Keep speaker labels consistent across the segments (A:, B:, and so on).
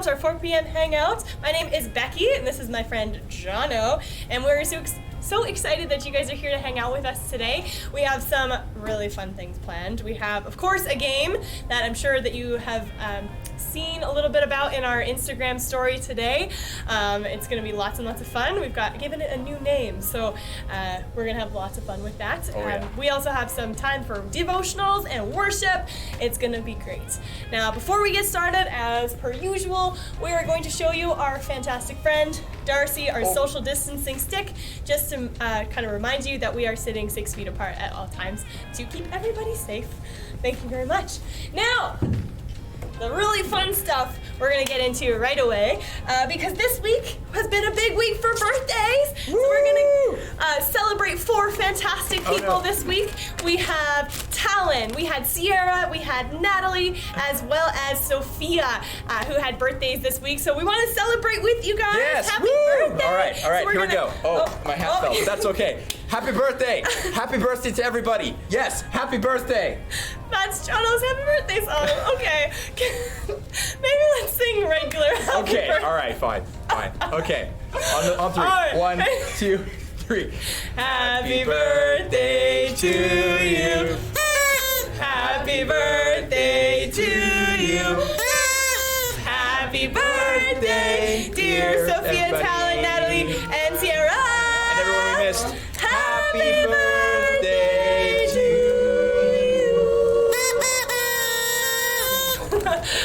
A: Hangouts, our 4 p.m. Hangouts. My name is Becky, and this is my friend Jono, and we're so excited that you guys are here to hang out with us today. We have some really fun things planned. We have, of course, a game that I'm sure that you have seen a little bit about in our Instagram story today. It's going to be lots and lots of fun. We've given it a new name, so we're going to have lots of fun with that. We also have some time for devotionals and worship. It's going to be great. Now, before we get started, as per usual, we are going to show you our fantastic friend, Darcy, our social distancing stick, just to kind of remind you that we are sitting 6 feet apart at all times to keep everybody safe. Thank you very much. Now, the really fun stuff we're going to get into right away, because this week has been a big week for birthdays. So we're going to celebrate 4 fantastic people this week. We have Talon, we had Sierra, we had Natalie, as well as Sophia, who had birthdays this week. So we want to celebrate with you guys.
B: Yes.
A: Happy birthday.
B: All right,
A: So
B: here we go. My hat fell, but that's okay. Happy birthday. Happy birthday to everybody. Yes, happy birthday.
A: That's Jono's happy birthday song. Okay. Maybe let's sing regular happy birthday.
B: All right, fine. Okay, on 3.
A: Right.
B: 1, 2, 3.
A: Happy birthday to you. Happy birthday to you. Happy birthday, dear Sophia, Talon, Natalie, and Sierra.
B: And everyone we missed.
A: Happy birthday to you.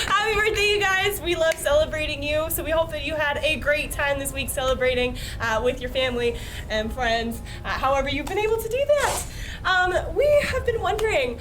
A: Happy birthday, you guys. We love celebrating you, so we hope that you had a great time this week celebrating with your family and friends, however you've been able to do that. We have been wondering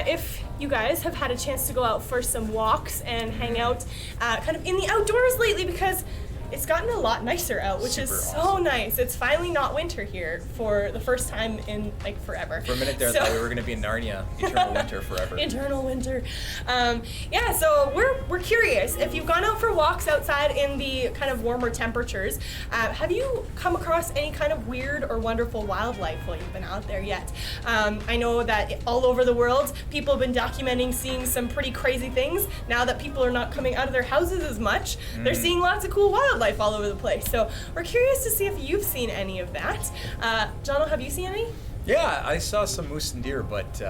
A: if you guys have had a chance to go out for some walks and hang out kind of in the outdoors lately, because it's gotten a lot nicer out, which is so nice. It's finally not winter here for the first time in like forever.
B: For a minute there, I thought we were going to be in Narnia, eternal winter forever.
A: Eternal winter. So we're curious, if you've gone out for walks outside in the kind of warmer temperatures, have you come across any kind of weird or wonderful wildlife while you've been out there yet? I know that all over the world, people have been documenting seeing some pretty crazy things. Now that people are not coming out of their houses as much, they're seeing lots of cool wildlife all over the place. So we're curious to see if you've seen any of that. Jono, have you seen any?
B: Yeah, I saw some moose and deer, but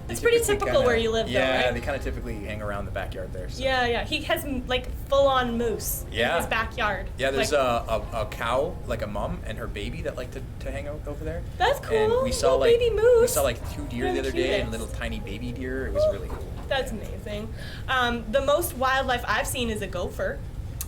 A: it's pretty typical where you live, though, right?
B: Yeah, they kind of typically hang around the backyard there. So.
A: Yeah. He has like full-on moose in his backyard.
B: Yeah, there's a cow, like a mom, and her baby that like to hang out over there.
A: That's cool.
B: And we saw
A: baby moose.
B: We saw like 2 deer the other day and little tiny baby deer. It was really cool.
A: That's amazing. The most wildlife I've seen is a gopher.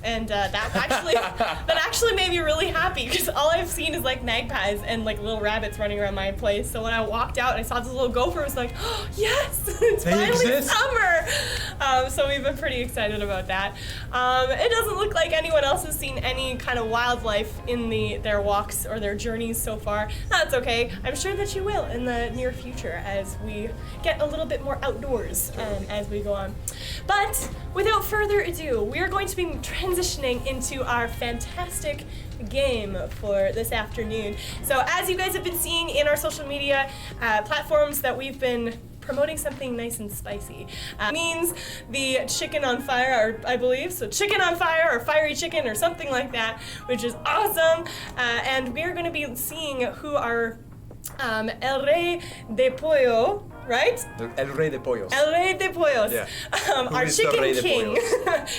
A: And that actually made me really happy, because all I've seen is like magpies and like little rabbits running around my place. So when I walked out and I saw this little gopher, I was like, oh, yes, it's finally summer. So we've been pretty excited about that. It doesn't look like anyone else has seen any kind of wildlife in their walks or their journeys so far. That's okay. I'm sure that you will in the near future as we get a little bit more outdoors as we go on. But without further ado, we are going to be transitioning into our fantastic game for this afternoon. So as you guys have been seeing in our social media platforms, that we've been promoting something nice and spicy. Means the chicken on fire, I believe. So chicken on fire or fiery chicken or something like that, which is awesome. And we're going to be seeing who our El Rey de Pollo, right?
B: El Rey de Pollos.
A: El Rey de Pollos. Yeah. Our chicken king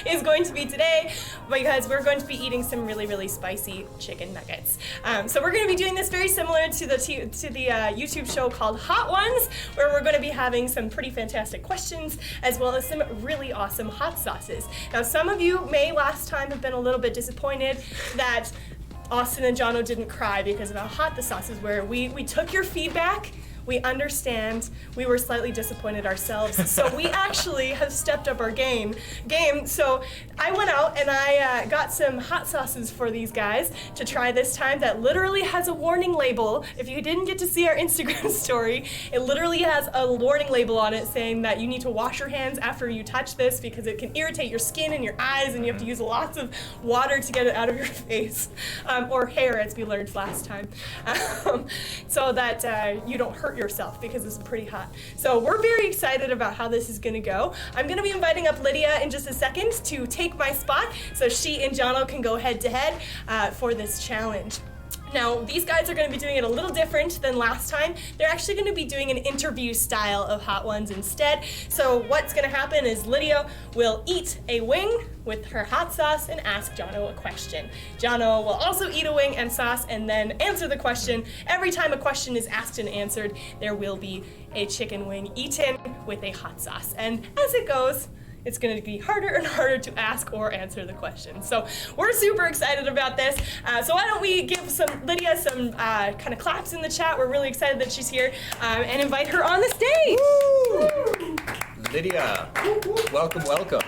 A: is going to be today, because we're going to be eating some really, really spicy chicken nuggets. So we're going to be doing this very similar to the YouTube show called Hot Ones, where we're going to be having some pretty fantastic questions, as well as some really awesome hot sauces. Now, some of you may last time have been a little bit disappointed that Austin and Jono didn't cry because of how hot the sauces were. We took your feedback. We understand. We were slightly disappointed ourselves. So we actually have stepped up our game. So I went out and I got some hot sauces for these guys to try this time that literally has a warning label. If you didn't get to see our Instagram story, it literally has a warning label on it saying that you need to wash your hands after you touch this, because it can irritate your skin and your eyes, and you have to use lots of water to get it out of your face, or hair, as we learned last time, so that you don't hurt hurt yourself because it's pretty hot. So we're very excited about how this is gonna go. I'm gonna be inviting up Lydia in just a second to take my spot so she and Jono can go head to head for this challenge. Now, these guys are going to be doing it a little different than last time. They're actually going to be doing an interview style of Hot Ones instead. So what's going to happen is Lydia will eat a wing with her hot sauce and ask Jono a question. Jono will also eat a wing and sauce and then answer the question. Every time a question is asked and answered, there will be a chicken wing eaten with a hot sauce. And as it goes, it's going to be harder and harder to ask or answer the question. So we're super excited about this. So why don't we give Lydia some kind of claps in the chat. We're really excited that she's here and invite her on the stage.
B: Woo! Lydia, welcome, welcome.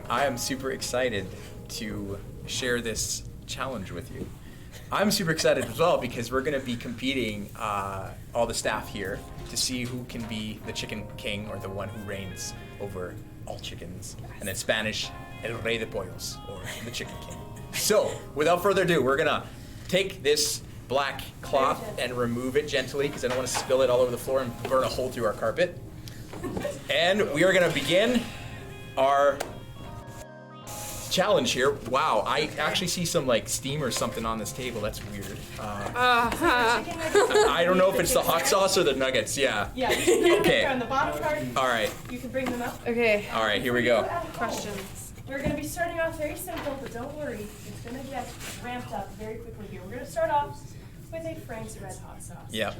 B: I am super excited to share this challenge with you. I'm super excited as well because we're going to be competing, all the staff here, to see who can be the chicken king or the one who reigns over all chickens. And in Spanish, el rey de pollos, or the chicken king. So, without further ado, we're gonna take this black cloth and remove it gently because I don't want to spill it all over the floor and burn a hole through our carpet. And we are gonna begin our challenge here. Wow, I actually see some like steam or something on this table. That's weird. I don't know if it's the hot sauce or the nuggets. Yeah.
A: Yeah, you can put
B: Okay.
A: them on the bottom part.
B: All right.
A: You can bring them up.
C: Okay.
B: All right. Here we go.
C: Questions.
A: We're going to be starting off very simple, but don't worry. It's going to get ramped up very quickly here. We're going to start off with a Frank's Red Hot Sauce.
B: Yeah.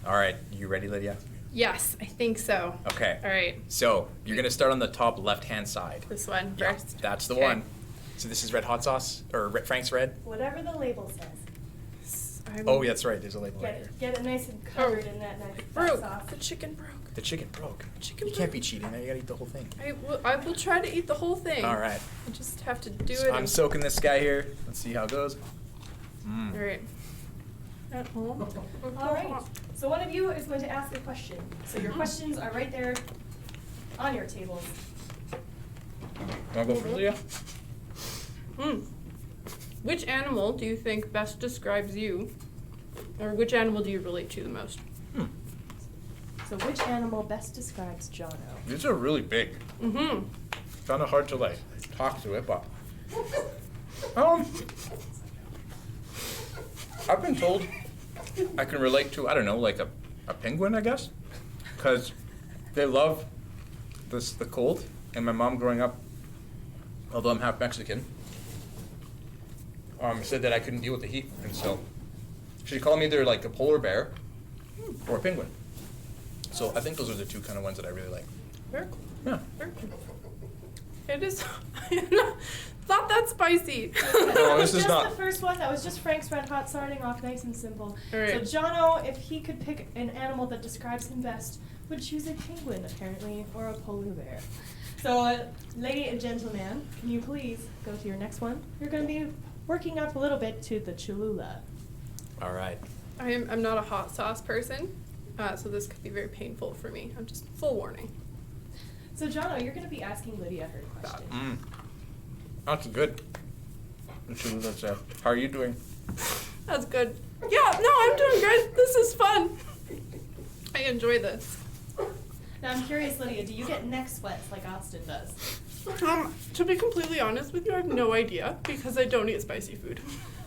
B: All right. You ready, Lydia?
C: Yes, I think so.
B: Okay.
C: All right.
B: So you're gonna start on the top left-hand side.
C: This one
B: Yeah,
C: first.
B: that's the
C: Okay.
B: one. So this is red hot sauce or Frank's Red.
A: Whatever the label says.
B: Oh, yeah, that's right. There's a label right here.
A: Get it nice and covered in that nice
C: Broke.
A: sauce.
C: The chicken broke.
B: The chicken broke.
C: Chicken
B: You can't be cheating. Now you gotta eat the whole thing.
C: I will try to eat the whole thing.
B: All right.
C: I just have to do
B: So
C: it.
B: I'm soaking this guy here. Let's see how it goes.
C: All right. At home.
A: All right. So one of you is going to ask a question. So your questions are right there on your tables.
B: Wanna go for Lydia?
C: Which animal do you think best describes you? Or which animal do you relate to the most?
A: So which animal best describes Jono?
B: These are really big.
C: Mm-hmm.
B: Kind of hard to like talk to it, but I've been told I can relate to, I don't know, like a penguin, I guess, because they love the cold. And my mom growing up, although I'm half Mexican, said that I couldn't deal with the heat, and so she called me either like a polar bear or a penguin. So I think those are the two kind of ones that I really like.
C: Very cool.
B: Yeah.
C: Very cool. It is not that spicy.
B: No, this is
A: just
B: not.
A: the first one. That was just Frank's Red Hot, starting off nice and simple.
C: All right.
A: So Jono, if he could pick an animal that describes him best, would choose a penguin, apparently, or a polar bear. So, lady and gentleman, can you please go to your next one? You're going to be working up a little bit to the Cholula.
B: All right.
C: I'm not a hot sauce person, so this could be very painful for me. I'm just full warning.
A: So Jono, you're going to be asking Lydia her question.
B: That's good. How are you doing?
C: That's good. Yeah, no, I'm doing good. This is fun. I enjoy this.
A: Now I'm curious, Lydia, do you get neck sweats like Austin does?
C: To be completely honest with you, I have no idea because I don't eat spicy food.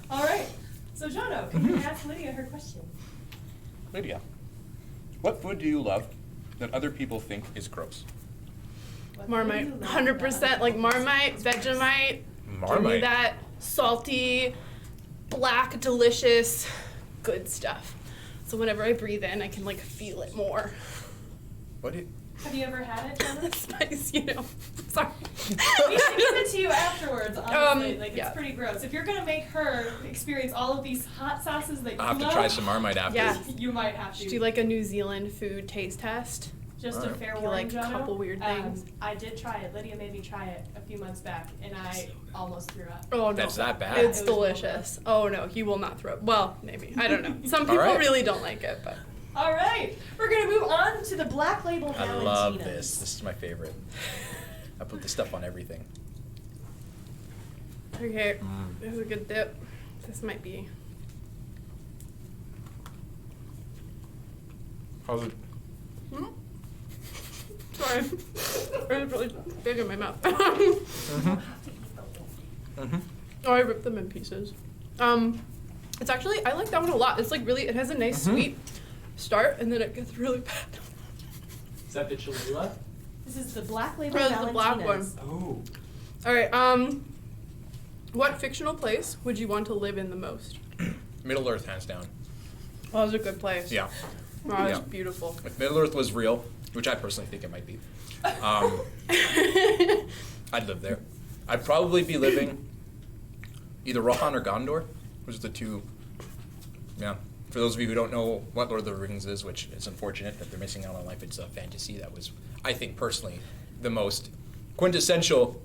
A: All right. So Jono, can you ask Lydia her question?
B: Lydia, what food do you love that other people think is gross?
A: What
C: Marmite,
A: do you love
C: 100%,
A: about
C: like Marmite, Vegemite. Give me
B: Marmite.
C: that salty, black, delicious, good stuff. So whenever I breathe in, I can like feel it more.
B: What do you?
A: Have you ever had it, Jono?
C: Spice, you know. Sorry.
A: We should give it to you afterwards, honestly. Like, it's
C: yeah.
A: pretty gross. If you're gonna make her experience all of these hot sauces that you
B: I'll have to
A: love,
B: try some Marmite after.
C: Yeah.
A: you might have to.
C: Do like a New Zealand food taste test.
A: Just a
B: Alright.
A: fair
C: You
A: warning,
C: like a
A: Jono.
C: couple weird things?
A: I did try it. Lydia made me try it a few months back, and I almost threw up.
C: Oh no.
B: That's that bad?
C: It's
A: It was
C: delicious. Oh no, he will not throw up. Well, maybe. I don't know. Some people
B: Alright.
C: really don't like it, but.
A: All right, we're gonna move on to the Black Label
B: I
A: Valentinas.
B: love this. This is my favorite. I put this stuff on everything.
C: Okay, this is a good dip. This might be.
B: How's it?
C: Sorry. It was really big in my mouth. Oh, I ripped them in pieces. It's actually, I like that one a lot. It's like really, it has a nice sweet start, and then it gets really bad.
D: Is that the Cholula?
A: This is the Black Label
C: That's the black one.
A: Valentina's.
D: Oh.
C: All right. What fictional place would you want to live in the most?
B: Middle Earth, hands down.
C: Oh, it's a good place.
B: Yeah.
C: Wow, it's
B: Yeah.
C: beautiful.
B: If Middle Earth was real, which I personally think it might be, I'd live there. I'd probably be living either Rohan or Gondor, which is the two. Yeah. For those of you who don't know what Lord of the Rings is, which is unfortunate that they're missing out on life, it's a fantasy that was, I think personally, the most quintessential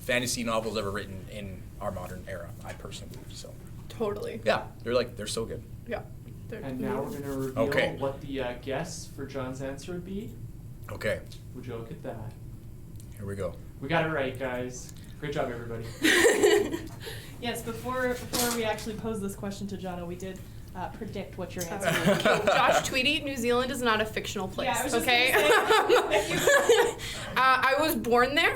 B: fantasy novels ever written in our modern era. I personally believe so.
C: Totally.
B: Yeah, they're so good.
C: Yeah. They're
D: And now we're going to reveal
B: Okay.
D: what the guess for John's answer would be.
B: Okay,
D: Would you look at that?
B: here we go.
D: We got it right, guys. Great job, everybody.
A: Yes, before we actually posed this question to Jono, we did predict what your answer
C: Okay,
A: would be.
C: Josh Tweedy, New Zealand is not a fictional place.
A: Yeah, I was just
C: okay.
A: gonna say,
C: I was born there.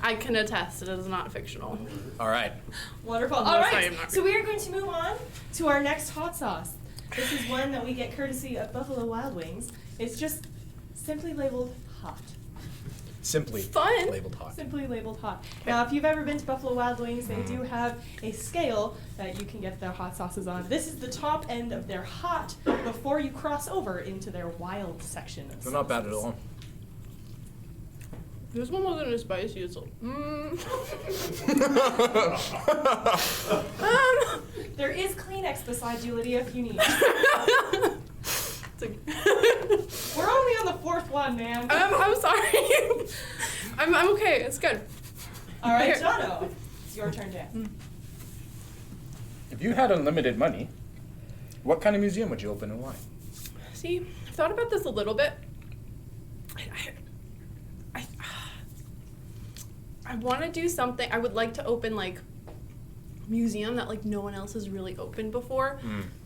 C: I can attest it is not fictional.
B: All right.
A: Wonderful. All
C: Unless I
A: right,
C: am not
A: so we are going to move on to our next hot sauce. This is one that we get courtesy of Buffalo Wild Wings. It's just simply labeled hot.
B: Simply
C: Fun.
B: labeled hot.
A: Simply labeled hot. Now, if you've ever been to Buffalo Wild Wings, they do have a scale that you can get their hot sauces on. This is the top end of their hot before you cross over into their wild section. Of
B: They're not bad at
A: sauces.
B: all.
C: This one wasn't as spicy as
A: There is Kleenex beside you, Lydia, if you need. We're only on the fourth one, man.
C: I'm sorry. I'm okay. It's good.
A: All right,
C: Here.
A: Jono, it's your turn, Dan.
B: If you had unlimited money, what kind of museum would you open and why?
C: See, I've thought about this a little bit. I want to do something. I would like to open like a museum that like no one else has really opened before.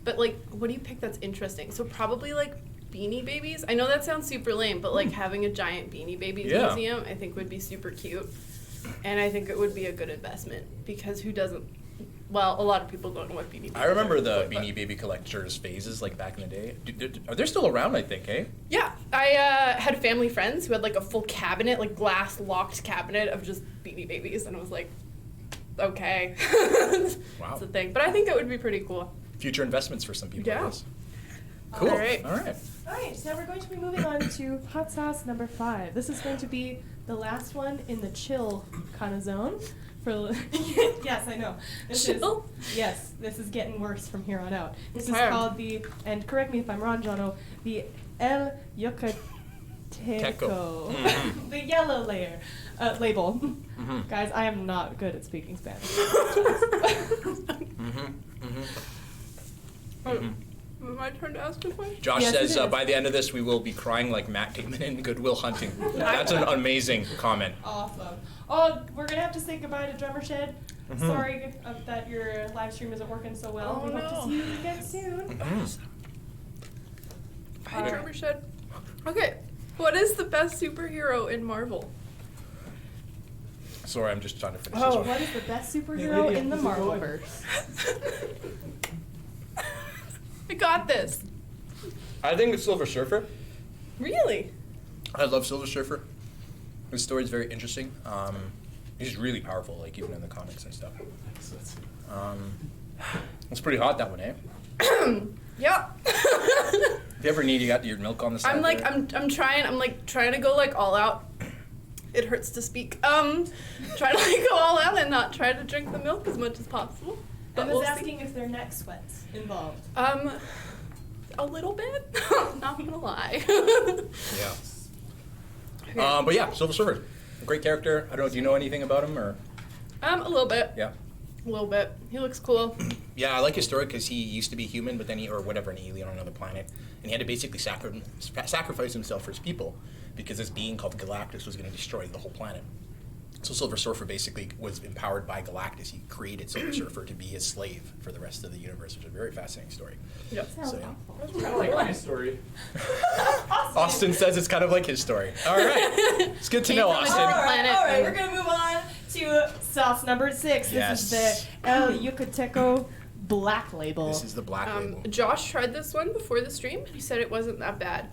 C: But like, what do you pick that's interesting? So probably like Beanie Babies. I know that sounds super lame, but like having a giant Beanie Babies
B: Yeah.
C: museum, I think would be super cute. And I think it would be a good investment because who doesn't? Well, a lot of people don't know what Beanie Babies
B: I remember
C: are,
B: the
C: but-
B: Beanie Baby collectors phases, like back in the day. Are they still around? I think, eh?
C: Yeah, I had family friends who had like a full cabinet, like glass locked cabinet of just Beanie Babies, and I was like, okay,
B: Wow.
C: that's the thing. But I think that would be pretty cool.
B: Future investments for some people. I
C: Yeah.
B: guess. Cool.
C: All right.
B: All right.
A: All right, so now we're going to be moving on to hot sauce number 5. This is going to be the last one in the chill kind of zone. For yes, I know.
C: Chill?
A: Yes, this is getting worse from here on out. This
C: Okay.
A: is called the, and correct me if I'm wrong, Jono, the El Yucateco.
B: Mhm.
A: The yellow layer label.
B: Mhm.
A: Guys, I am not good at speaking Spanish.
C: My turn to ask a question?
B: Josh
A: Yes, it
B: says
A: is.
B: by the end of this we will be crying like Matt Damon in Good Will Hunting. That's an amazing comment.
A: Awesome. Oh, we're gonna have to say goodbye to Drummer Shed.
B: Mhm.
A: Sorry that your live stream isn't working so well.
C: Oh,
A: we hope
C: no.
A: to see you again soon.
B: Mhm.
C: Hi,
A: Alright.
C: Drummer Shed. Okay, what is the best superhero in Marvel?
B: Sorry, I'm just trying to finish
A: Oh,
B: this one.
A: what is the best superhero
D: Lydia,
A: in the
D: keep it going.
A: Marvelverse?
C: I got this.
B: I think it's Silver Surfer.
C: Really?
B: I love Silver Surfer. His story is very interesting. He's really powerful, like even in the comics and stuff. It's pretty hot, that one, eh?
C: Yeah.
B: If you ever need, you got your milk on the side.
C: I'm like
B: there.
C: I'm trying to go like all out. It hurts to speak. Try to like go all out and not try to drink the milk as much as possible.
A: I
C: But
A: was
C: we'll see.
A: asking if there are neck sweats involved.
C: A little bit. Not gonna lie.
B: Yeah. But yeah, Silver Surfer, great character. I don't know. Do you know anything about him or?
C: A little bit.
B: Yeah.
C: A little bit. He looks cool.
B: Yeah, I like his story because he used to be human, but then he, or whatever, an alien on another planet, and he had to basically sacrifice himself for his people because this being called Galactus was going to destroy the whole planet. So Silver Surfer basically was empowered by Galactus. He created Silver Surfer to be his slave for the rest of the universe, which is a very fascinating story.
C: Yep.
B: So, yeah.
D: That's kind of like my story.
B: Austin says it's kind of like his story. All right. It's good to know,
C: Came from a
B: Austin.
C: different planet.
A: All right, we're gonna move on to sauce number 6.
B: Yes.
A: This is the El Yucateco Black Label.
B: This is the black label.
C: Josh tried this one before the stream, and he said it wasn't that bad.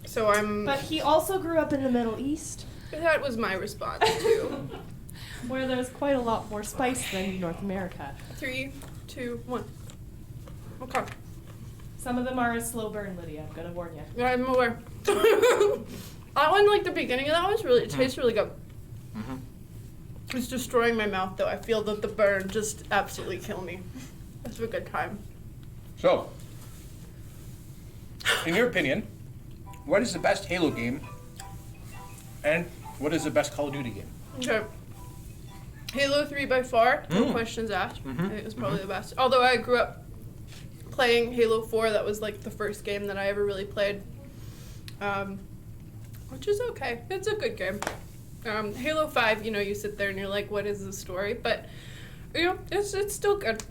C: So
A: But he also grew up in the Middle East,
C: that was my response too.
A: where there's quite a lot more spice than in North America.
C: 3, 2, 1. Okay.
A: Some of them are a slow burn, Lydia. I'm gonna warn you.
C: Yeah, I'm aware. That one, like the beginning of that one's really, it tastes really good.
B: Mm-hmm.
C: It's destroying my mouth though. I feel that the burn just absolutely kill me. That's a good time.
B: So, in your opinion, what is the best Halo game, and what is the best Call of Duty game?
C: Okay. Halo 3 by far, no
B: Mm.
C: questions asked.
B: Mhm.
C: I think it was probably the best. Although I grew up playing Halo 4, that was like the first game that I ever really played. Which is okay. It's a good game. Halo 5, you know, you sit there and you're like, what is the story? But, you know, it's still good.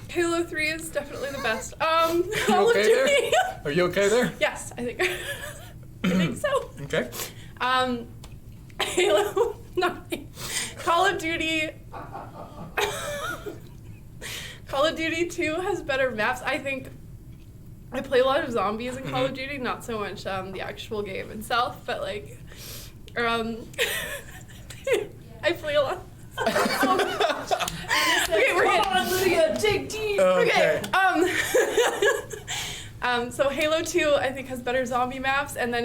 C: Halo 3 is definitely the best. Call of
B: okay
C: Duty.
B: there? Are you okay there?
C: Yes, I think I think so.
B: Okay.
C: Halo, nothing. Call of Duty. Call of Duty 2 has better maps. I think I play a lot of zombies in Call of Duty, not so much the actual game itself, but like, I play a lot. Okay, we're good.
A: Come on, Lydia, dig deep.
C: Okay. So Halo 2 I think has better zombie maps, and then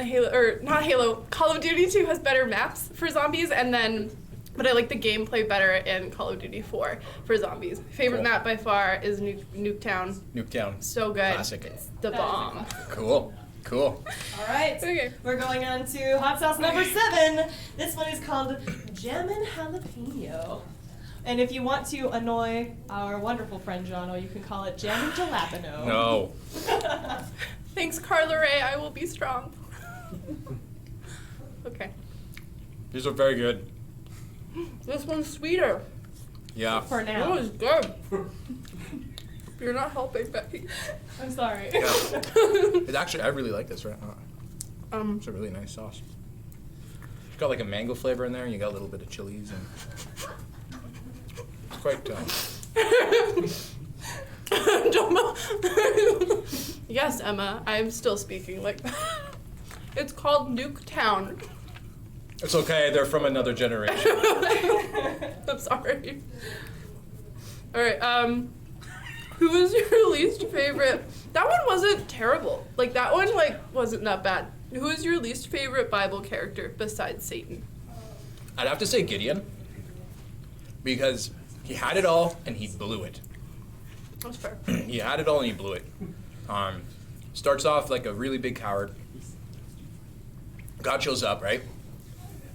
C: Call of Duty 2 has better maps for zombies, and then but I like the gameplay better in Call of Duty 4 for zombies. Favorite
B: Cool.
C: map by far is Nuketown.
B: Nuketown.
C: So good.
B: Classic.
C: It's the
A: That is a
C: bomb.
B: Cool. Cool.
A: All right.
C: Okay.
A: We're going on to hot sauce number 7. This one is called Jammin' Jalapeno. And if you want to annoy our wonderful friend Jono, you can call it Jammin' Jalapeno.
B: No.
C: Thanks, Carla Ray. I will be strong. Okay.
B: These are very good.
C: This one's sweeter.
B: Yeah.
A: For
C: That
A: now.
C: was good. You're not helping, Becky.
A: I'm sorry.
B: Yeah. It's actually, I really like this, right? It's a really nice sauce. It's got like a mango flavor in there, and you got a little bit of chilies, and it's quite.
C: Yes, Emma, I'm still speaking like that. It's called Nuketown.
B: It's okay. They're from another generation.
C: I'm sorry. All right. Who was your least favorite? That one wasn't terrible. Like that one, wasn't that bad. Who is your least favorite Bible character besides Satan?
B: I'd have to say Gideon, because he had it all and he blew it.
C: That's fair.
B: He had it all and he blew it. Starts off like a really big coward. God shows up, right?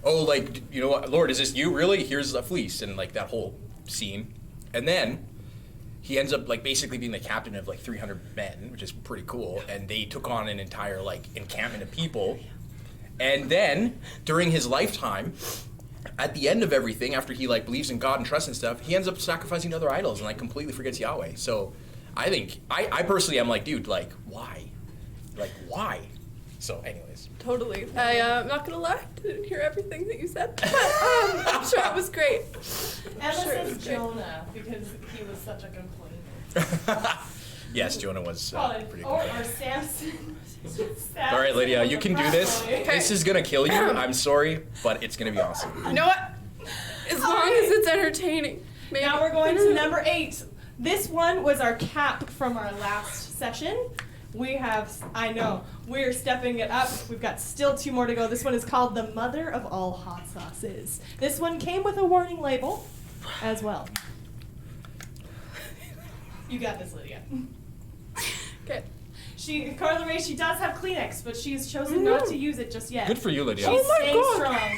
B: Oh, like, you know what, Lord, is this you really? Here's a fleece, and like that whole scene. And then he ends up like basically being the captain of like 300 men, which is pretty cool. And they took on an entire like encampment of people. And then during his lifetime, at the end of everything, after he like believes in God and trusts and stuff, he ends up sacrificing other idols and like completely forgets Yahweh. So I think I personally am like, dude, like why? Like why? So anyways.
C: Totally. I'm not gonna lie, I didn't hear everything that you said, but I'm sure it was great.
A: Emma
C: Sure,
A: says
C: it's great.
A: Jonah because he was such a complainer.
B: Yes, Jonah was pretty cool.
A: Or Samson.
B: All right, Lydia, you can do this.
A: Okay.
B: This is gonna kill you. I'm sorry, but it's gonna be awesome.
C: You know what? As long as it's entertaining. Maybe.
A: Now we're going to number 8. This one was our cap from our last session. We have, I know, we're stepping it up. We've got still 2 more to go. This one is called the mother of all hot sauces. This one came with a warning label as well. You got this, Lydia.
C: Okay.
A: Carla Ray, she does have Kleenex, but she's chosen not to use it just yet.
B: Good for you, Lydia.
A: She's
C: Oh my
A: staying
C: God.
A: strong.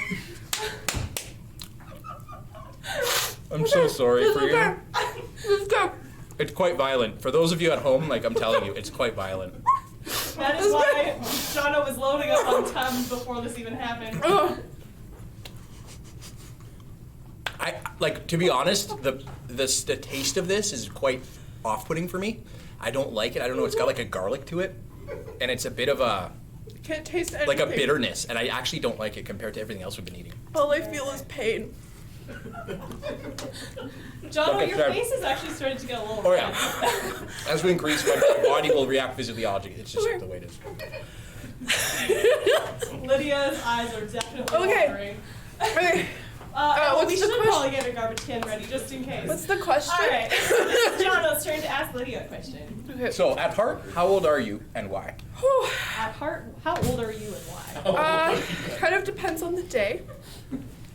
B: I'm so sorry for you.
C: Let's go.
B: It's quite violent. For those of you at home, like I'm telling you, it's quite violent.
A: That is why Shauna was loading up on Tums before this even happened.
C: Ugh.
B: I like, to be honest, the taste of this is quite off-putting for me. I don't like it. I don't know. It's got like a garlic to it, and it's a bit of a
C: Can't taste anything.
B: like a bitterness, and I actually don't like it compared to everything else we've been eating.
C: All I feel is pain.
A: John,
B: Okay,
A: your
B: sorry.
A: face is actually starting to get a little
B: Oh
A: red.
B: yeah. As we increase, my body will react physiologically. It's just the way it is.
A: Lydia's eyes are definitely
C: Okay.
A: watering.
C: Okay.
A: We
C: what's the
A: should
C: question?
A: probably get a garbage can ready just in case.
C: What's the question?
A: All right. This is Jono's turn to ask Lydia a question.
C: Okay.
B: So, at heart, how old are you and why?
C: Whew.
A: At heart, how old are you and why?
C: Kind of depends on the day.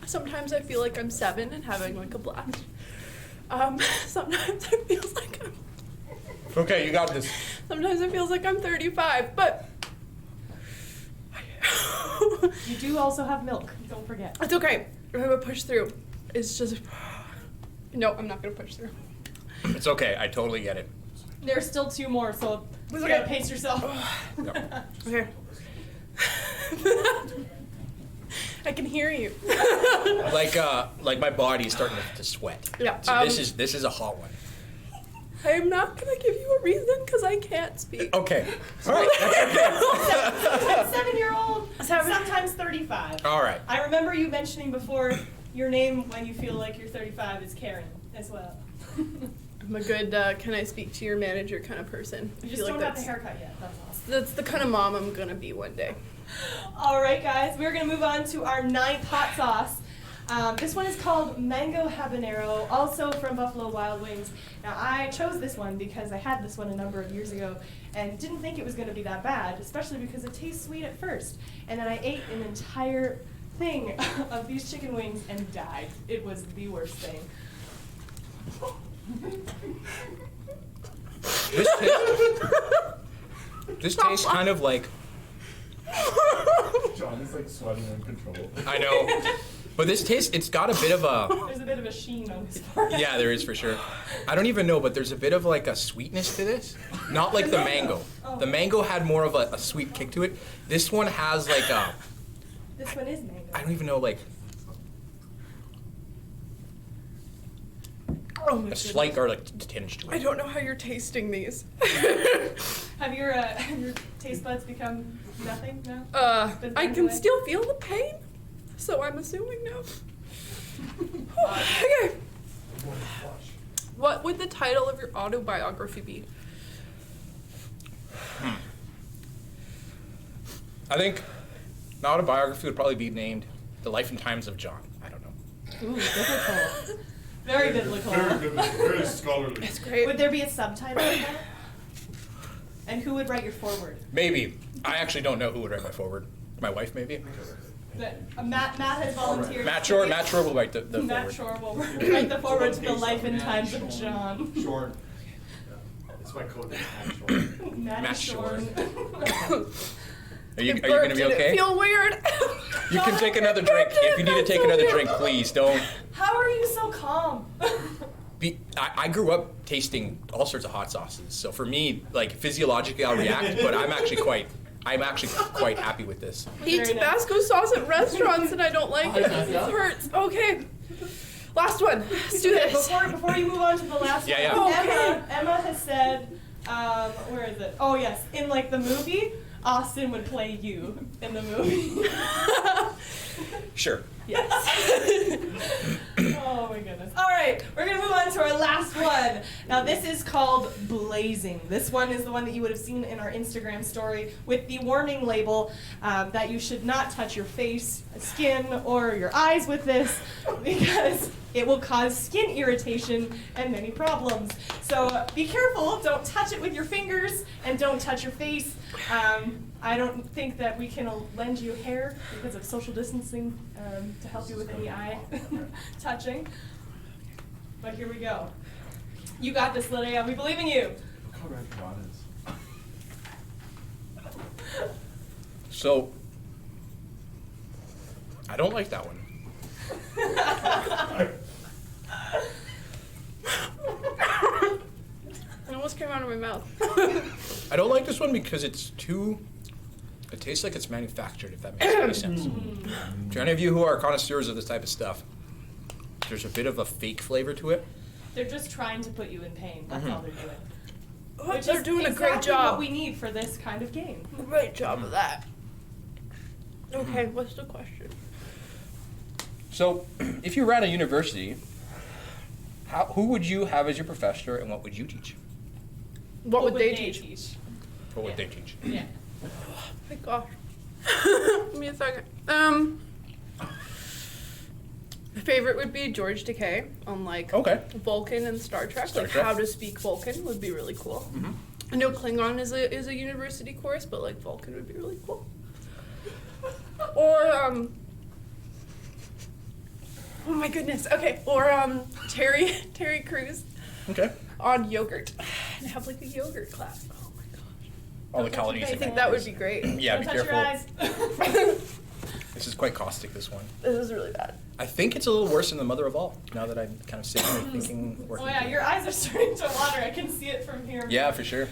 C: Sometimes I feel like I'm 7 and having like a blast. Sometimes it feels like
B: Okay, you got this.
C: sometimes it feels like I'm 35, but
A: You do also have milk. Don't forget.
C: it's okay. I'm gonna push through. It's just no, I'm not gonna push through.
B: It's okay. I totally get it.
A: There's still 2 more, so you
C: Okay.
A: gotta pace yourself.
B: No.
C: Okay. I can hear you.
B: Like my body is starting to sweat.
C: Yeah,
B: So this is a hot one.
C: I'm not gonna give you a reason because I can't speak.
B: Okay. All right. That's okay.
A: 7-year-old,
C: Seven.
A: sometimes 35.
B: All right.
A: I remember you mentioning before your name when you feel like you're 35 is Karen as well.
C: I'm a good can I speak to your manager kind of person. I
A: You just
C: feel
A: don't
C: like
A: have the haircut yet, that's all.
C: that's the kind of mom I'm gonna be one day.
A: All right, guys, we're gonna move on to our 9th hot sauce. This one is called Mango Habanero, also from Buffalo Wild Wings. Now, I chose this one because I had this one a number of years ago and didn't think it was going to be that bad, especially because it tastes sweet at first. And then I ate an entire thing of these chicken wings and died. It was the worst thing.
B: This tastes kind of like,
E: John is like sweating uncontrollably.
B: I know, but this tastes, it's got a bit of a,
A: There's a bit of a sheen on his forehead.
B: yeah, there is for sure. I don't even know, but there's a bit of like a sweetness to this. Not like the mango. The mango had more of a sweet kick to it. This one has like a,
A: This one is mango.
B: I don't even know, like
C: Oh my
B: a
C: goodness.
B: slight garlic tinge to
C: I
B: it.
C: don't know how you're tasting these.
A: Have your taste buds become nothing now? Been
C: I
A: burned
C: can
A: away?
C: still feel the pain, so I'm assuming no. Okay. What would the title of your autobiography be?
B: I think an autobiography would probably be named The Life and Times of John. I don't know.
A: Ooh, biblical. Very biblical.
E: Very scholarly.
C: It's great.
A: Would there be a subtitle of that? And who would write your foreword?
B: Maybe. I actually don't know who would write my forward. My wife, maybe.
A: Matt has volunteered.
B: Matt Shore will write the
A: Matt
B: forward.
A: Shore will write the foreword to the life and times of John.
E: Short. It's my code name. Short.
B: Matt Shore.
A: Shore.
B: Are you
C: It
B: going to
C: burped
B: be
C: and
B: okay?
C: It feel weird.
B: You can take another drink. If you need to take another drink, please don't.
A: How are you so calm?
B: I grew up tasting all sorts of hot sauces, so for me, like physiologically, I'll react. But I'm actually quite happy with this.
C: Eat
A: Very
C: Tabasco sauce at restaurants and I don't like it. It hurts. Okay. Last one. Let's do this.
A: Before you move on to the last
B: Yeah,
A: one,
C: yeah.
A: Emma has said, where is it? Oh yes, in like the movie, Austin would play you in the movie.
B: Sure.
A: Yes. Oh my goodness. All right, we're gonna move on to our last one. Now this is called Blazing. This one is the one that you would have seen in our Instagram story with the warning label that you should not touch your face, skin, or your eyes with this because it will cause skin irritation and many problems. So be careful, don't touch it with your fingers and don't touch your face. I don't think that we can lend you hair because of social distancing to help you with any eye touching. But here we go. You got this, Lydia. We believe in you.
E: Look how red John is.
B: So, I don't like that one.
C: It almost came out of my mouth.
B: I don't like this one because it tastes like it's manufactured, if that makes any sense. To any of you who are connoisseurs of this type of stuff, there's a bit of a fake flavor to it.
A: They're just trying to put you in pain. That's all they're doing. Which
C: They're
A: is
C: doing a
A: exactly
C: great job.
A: what we need for this kind of game.
C: Great job of that. Okay, what's the question?
B: So, if you ran a university, who would you have as your professor, and what would you teach?
C: What would they teach?
B: What would they teach?
A: Yeah.
C: Oh my gosh. Give me a second. My favorite would be George Takei on like Vulcan and Star Trek.
B: Star
C: like
B: Trek.
C: how to speak Vulcan would be really cool.
B: Mm-hmm.
C: I know Klingon is a university course, but like Vulcan would be really cool. Or oh my goodness. Okay. Or Terry Crews
B: Okay.
C: on yogurt. And have like a yogurt class. Oh my gosh.
B: All the calories.
C: I think that would be great.
B: Yeah,
A: Don't
B: be
A: touch
B: careful.
A: your eyes.
B: This is quite caustic, this one.
C: This is really bad.
B: I think it's a little worse than the mother of all, now that I'm kind of sitting here thinking.
A: Oh yeah, your eyes are starting to water. I can see it from here.
B: Yeah, for sure.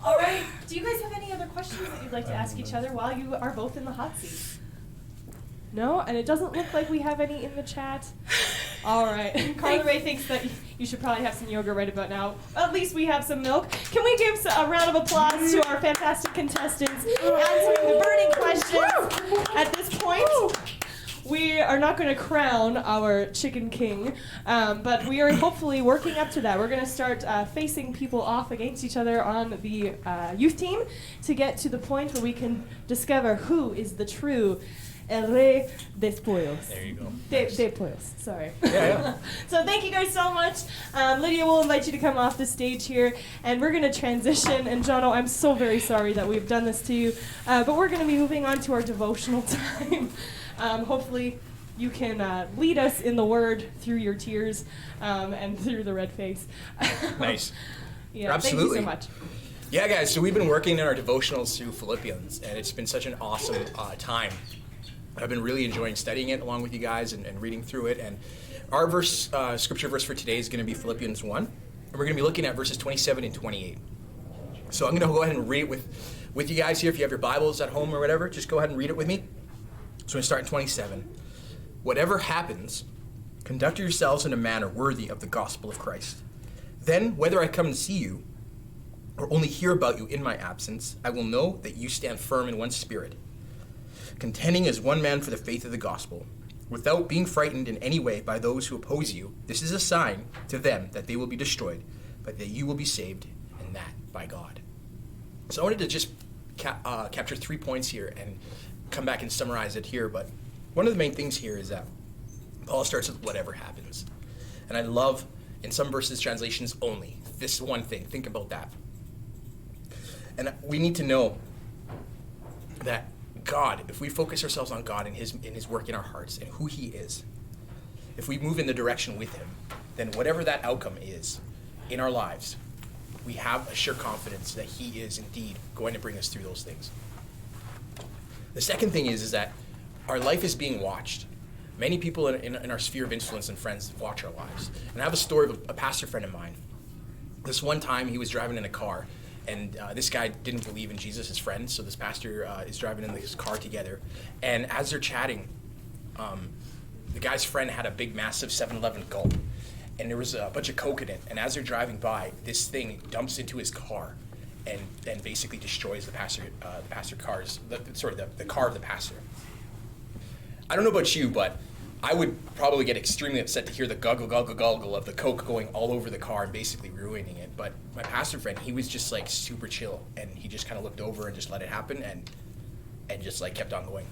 A: All right. Do you guys have any other questions that you'd like to ask each other while you are both in the hot seat? No? And it doesn't look like we have any in the chat. All right. Carla Ray thinks that you should probably have some yogurt right about now. At least we have some milk. Can we give a round of applause to our fantastic contestants answering the burning questions at this point? We are not going to crown our chicken king, but we are hopefully working up to that. We're going to start facing people off against each other on the youth team to get to the point where we can discover who is the true El Rey des Pollos.
B: There you go.
A: De Pollos, sorry.
B: Yeah.
A: So thank you guys so much. Lydia will invite you to come off the stage here, and we're going to transition. And Jono, I'm so very sorry that we've done this to you, but we're going to be moving on to our devotional time. Hopefully you can lead us in the word through your tears and through the red face.
B: Nice.
A: Yeah,
B: Absolutely.
A: Thank you so much.
B: Yeah, guys, so we've been working in our devotionals through Philippians, and it's been such an awesome time. I've been really enjoying studying it along with you guys and reading through it. And our scripture verse for today is going to be Philippians 1. And we're going to be looking at verses 27 and 28. So I'm going to go ahead and read it with you guys here. If you have your Bibles at home or whatever, just go ahead and read it with me. So we're going to start in 27. Whatever happens, conduct yourselves in a manner worthy of the gospel of Christ. Then, whether I come and see you or only hear about you in my absence, I will know that you stand firm in one spirit, contending as one man for the faith of the gospel, without being frightened in any way by those who oppose you. This is a sign to them that they will be destroyed, but that you will be saved, and that by God. So I wanted to just capture 3 points here and come back and summarize it here. But one of the main things here is that Paul starts with whatever happens. And I love, in some verses, translations only. This one thing. Think about that. And we need to know that God, if we focus ourselves on God and his work in our hearts and who he is, if we move in the direction with him, then whatever that outcome is in our lives, we have a sure confidence that he is indeed going to bring us through those things. The second thing is that our life is being watched. Many people in our sphere of influence and friends watch our lives. And I have a story of a pastor friend of mine. This one time he was driving in a car, and this guy didn't believe in Jesus, his friend, so this pastor is driving in his car together. And as they're chatting, the guy's friend had a big, massive 7-Eleven gulp, and there was a bunch of Coke in it. And as they're driving by, this thing dumps into his car and basically destroys the car of the pastor. I don't know about you, but I would probably get extremely upset to hear the guggle of the Coke going all over the car and basically ruining it. But my pastor friend, he was just like super chill, and he just kind of looked over and just let it happen and just like kept on going.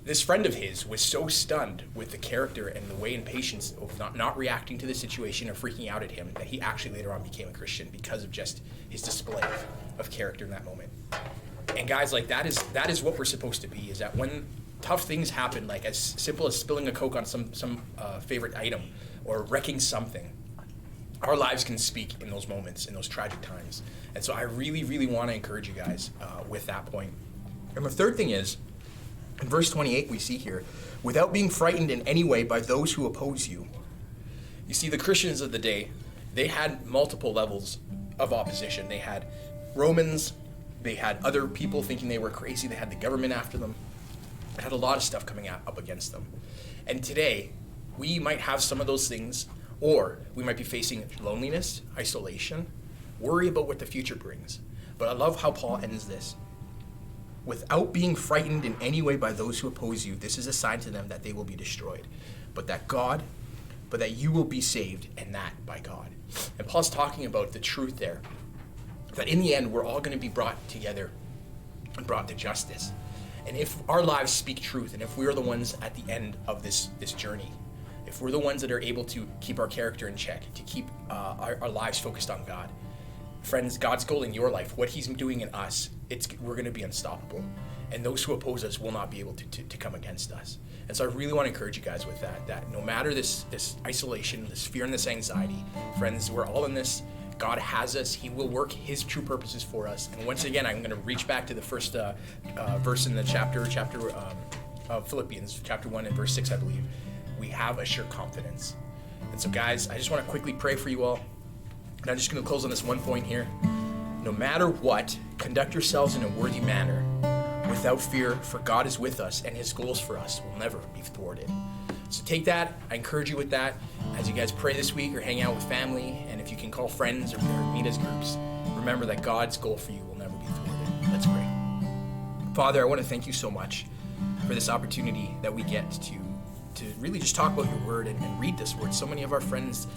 B: This friend of his was so stunned with the character and the way and patience of not reacting to the situation or freaking out at him that he actually later on became a Christian because of just his display of character in that moment. And guys, like that is what we're supposed to be, is that when tough things happen, like as simple as spilling a Coke on some favorite item or wrecking something, our lives can speak in those moments, in those tragic times. And so I really, really want to encourage you guys with that point. And the third thing is, in verse 28 we see here, without being frightened in any way by those who oppose you. You see, the Christians of the day, they had multiple levels of opposition. They had Romans, they had other people thinking they were crazy, they had the government after them. They had a lot of stuff coming up against them. And today, we might have some of those things, or we might be facing loneliness, isolation, worry about what the future brings. But I love how Paul ends this. Without being frightened in any way by those who oppose you, this is a sign to them that they will be destroyed. But that you will be saved, and that by God. And Paul's talking about the truth there, that in the end, we're all going to be brought together and brought to justice. And if our lives speak truth, and if we're the ones at the end of this journey, if we're the ones that are able to keep our character in check, to keep our lives focused on God, friends, God's goal in your life, what he's doing in us, we're going to be unstoppable. And those who oppose us will not be able to come against us. And so I really want to encourage you guys with that no matter this isolation, this fear and this anxiety, friends, we're all in this. God has us. He will work his true purposes for us. And once again, I'm going to reach back to the first verse in the chapter of Philippians, chapter 1 and verse 6, I believe. We have a sure confidence. And so guys, I just want to quickly pray for you all. And I'm just going to close on this one point here. No matter what, conduct yourselves in a worthy manner, without fear, for God is with us, and his goals for us will never be thwarted. So take that. I encourage you with that as you guys pray this week or hang out with family. And if you can call friends or meet as groups, remember that God's goal for you will never be thwarted. Let's pray. Father, I want to thank you so much for this opportunity that we get to really just talk about your word and read this word. So many of our friends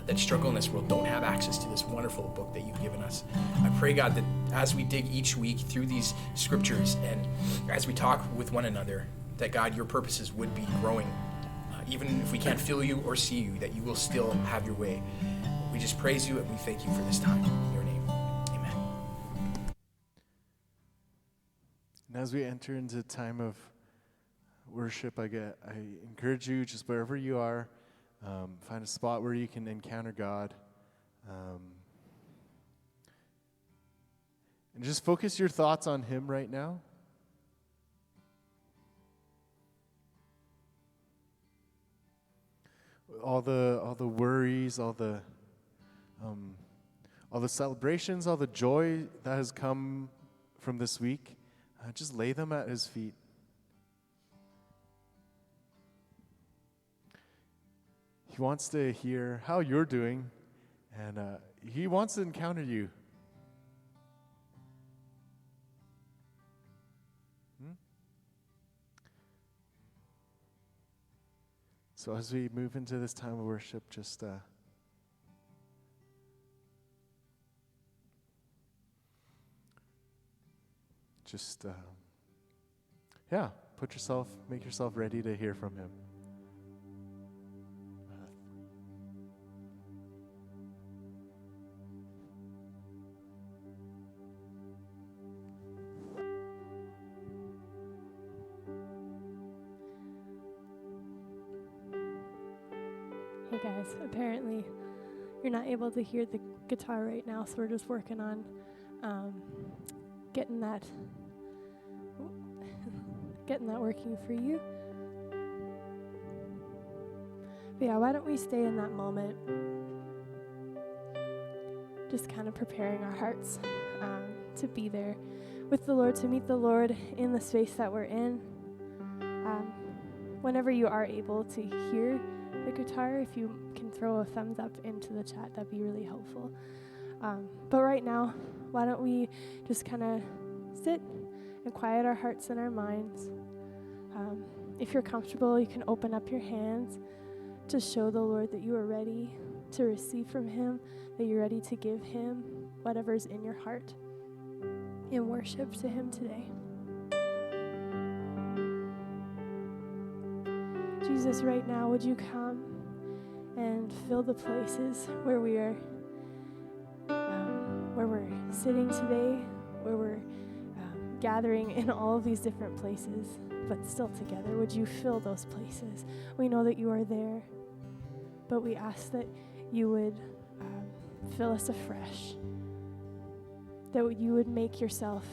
B: that struggle in this world don't have access to this wonderful book that you've given us. I pray, God, that as we dig each week through these scriptures and as we talk with one another, that, God, your purposes would be growing. Even if we can't feel you or see you, that you will still have your way. We just praise you and we thank you for this time. In your name, amen.
F: And as we enter into a time of worship, I encourage you, just wherever you are, find a spot where you can encounter God. And just focus your thoughts on him right now. All the worries, all the celebrations, all the joy that has come from this week, just lay them at his feet. He wants to hear how you're doing, and he wants to encounter you. So as we move into this time of worship, just make yourself ready to hear from him.
G: Hey guys, apparently you're not able to hear the guitar right now, so we're just working on getting that working for you. But yeah, why don't we stay in that moment, just kind of preparing our hearts to be there with the Lord, to meet the Lord in the space that we're in. Whenever you are able to hear the guitar, if you can throw a thumbs up into the chat, that'd be really helpful. But right now, why don't we just kind of sit and quiet our hearts and our minds. If you're comfortable, you can open up your hands to show the Lord that you are ready to receive from him, that you're ready to give him whatever's in your heart in worship to him today. Jesus, right now, would you come and fill the places where we are, where we're sitting today, where we're gathering in all of these different places, but still together. Would you fill those places? We know that you are there, but we ask that you would fill us afresh, that you would make yourself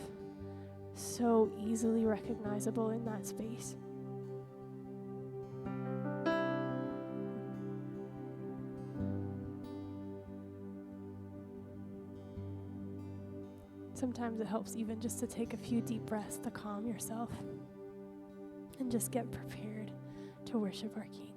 G: so easily recognizable in that space. Sometimes it helps even just to take a few deep breaths to calm yourself and just get prepared to worship our King.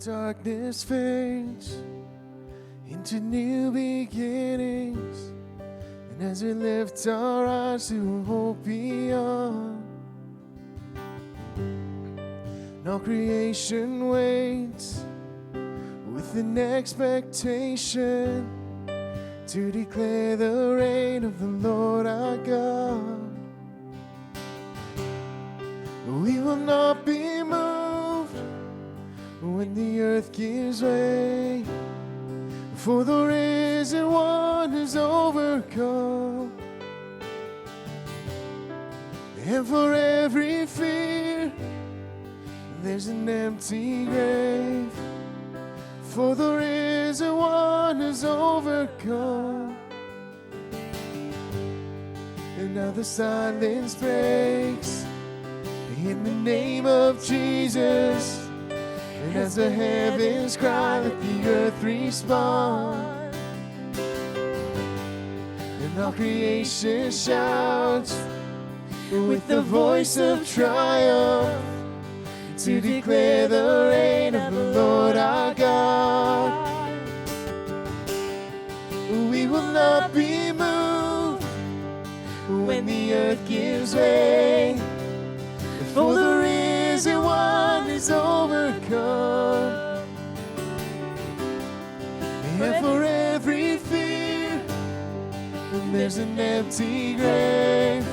F: darkness fades into new beginnings, and as we lift our eyes to hope beyond, and all creation waits with an expectation to declare the reign of the Lord our God. We will not be moved when the earth gives way, for the risen one has overcome. And for every fear, there's an empty grave, for the risen one has overcome. And now the silence breaks in the name of Jesus. And as the heavens cry, let the earth respond. And all creation shouts with the voice of triumph to declare the reign of the Lord our God. We will not be moved when the earth gives way, for the risen one is overcome. And for every fear, there's an empty grave,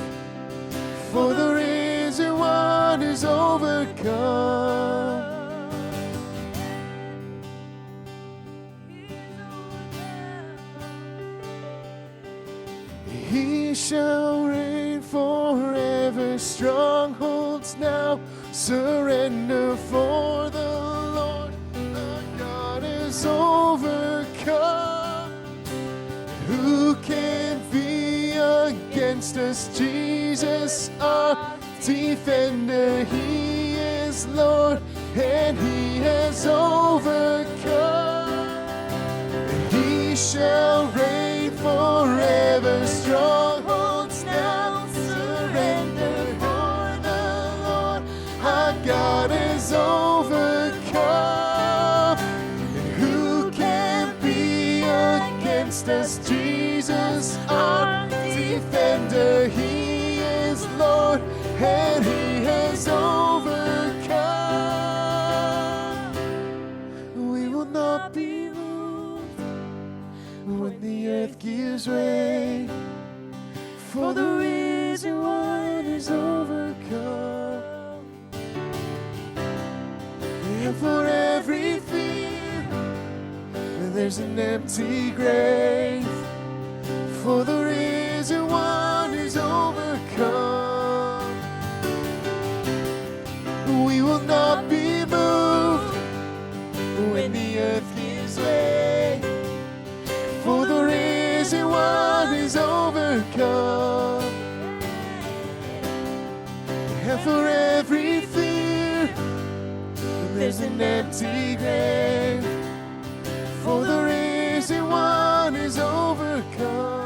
F: for the risen one is overcome. He shall reign forever, strongholds now surrender, for the Lord our God is overcome. Who can be against us? Jesus our defender, he is Lord and he has overcome. He shall reign forever, strongholds now surrender, for the Lord our God is overcome. And who can be against us? Jesus our defender, he is Lord and he has overcome. We will not be moved when the earth gives way, for the risen one is overcome. And for every fear, there's an empty grave, for the risen one is overcome. We will not be moved when the earth gives way, for the risen one is overcome. And for every fear, there's an empty grave, for the risen one is overcome.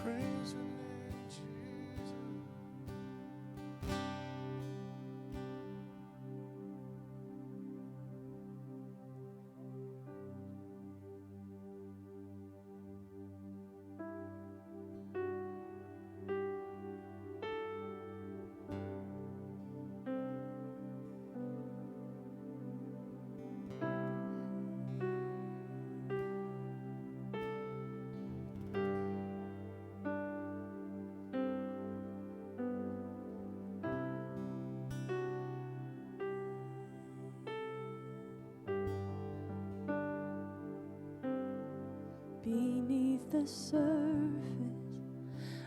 F: Praise your name, Jesus.
G: Beneath the surface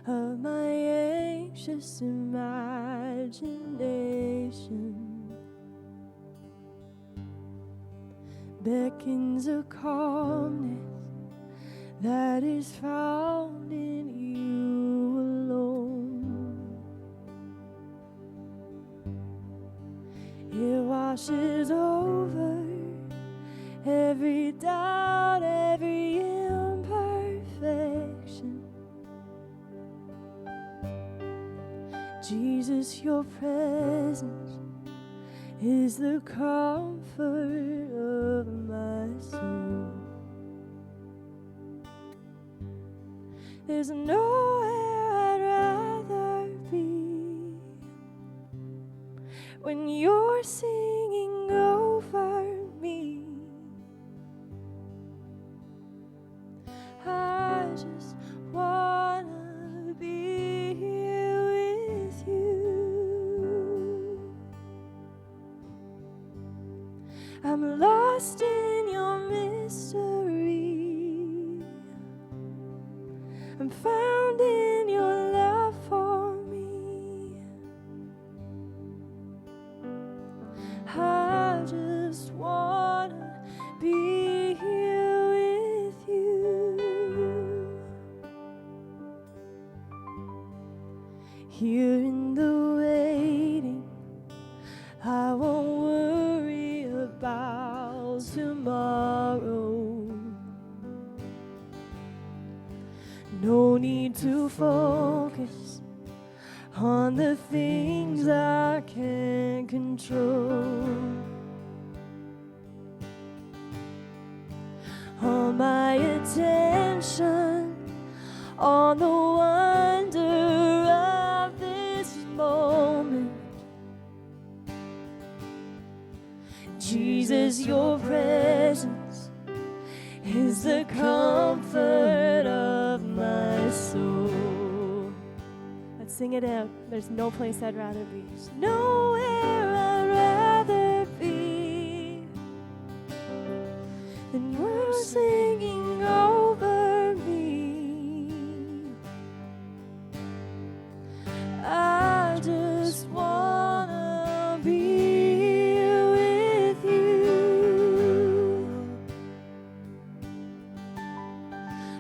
G: of my anxious imagination, beckons a calmness that is found in you alone. It washes over every doubt, every imperfection. Jesus, your presence is the comfort of my soul. There's nowhere I'd rather be when you're singing over me. I just wanna be here with you. I'm lost in your mystery. I'm found in your love for me. I just wanna be here with you. Here in the waiting, I won't worry about tomorrow. No need to focus on the things I can't control. All my attention on the wonder of this moment. Jesus, your presence is the comfort of my soul. Let's sing it out. There's no place I'd rather be. There's nowhere I'd rather be than you're singing over me. I just wanna be with you.